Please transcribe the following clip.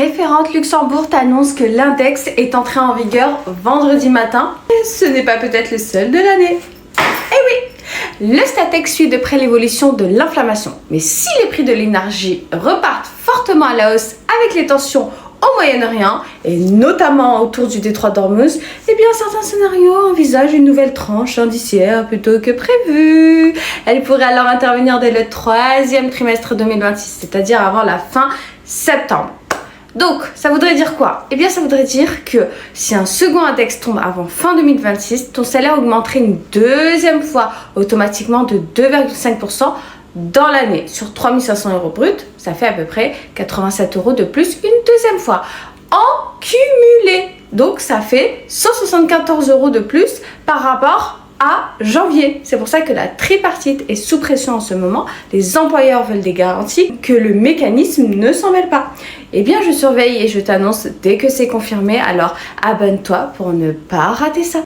référente Luxembourg t'annonce que l'index est entré en vigueur vendredi matin. Et ce n'est pas peut-être le seul de l'année. Eh oui, le Statex suit de près l'évolution de l'inflation. Mais si les prix de l'énergie repartent fortement à la hausse avec les tensions au Moyen-Orient, et notamment autour du détroit d'Ormuz, eh bien certains scénarios envisagent une nouvelle tranche indiciaire plutôt que prévu. Elle pourrait alors intervenir dès le troisième trimestre 2026, c'est-à-dire avant la fin septembre. Donc, ça voudrait dire quoi? Eh bien, ça voudrait dire que si un second index tombe avant fin 2026, ton salaire augmenterait une deuxième fois automatiquement de 2,5% dans l'année. Sur 3 500 € bruts, ça fait à peu près 87 € de plus une deuxième fois. En cumulé, donc ça fait 174 € de plus par rapport à janvier. C'est pour ça que la tripartite est sous pression en ce moment. Les employeurs veulent des garanties que le mécanisme ne s'en mêle pas. Eh bien, je surveille et je t'annonce dès que c'est confirmé. Alors, abonne-toi pour ne pas rater ça.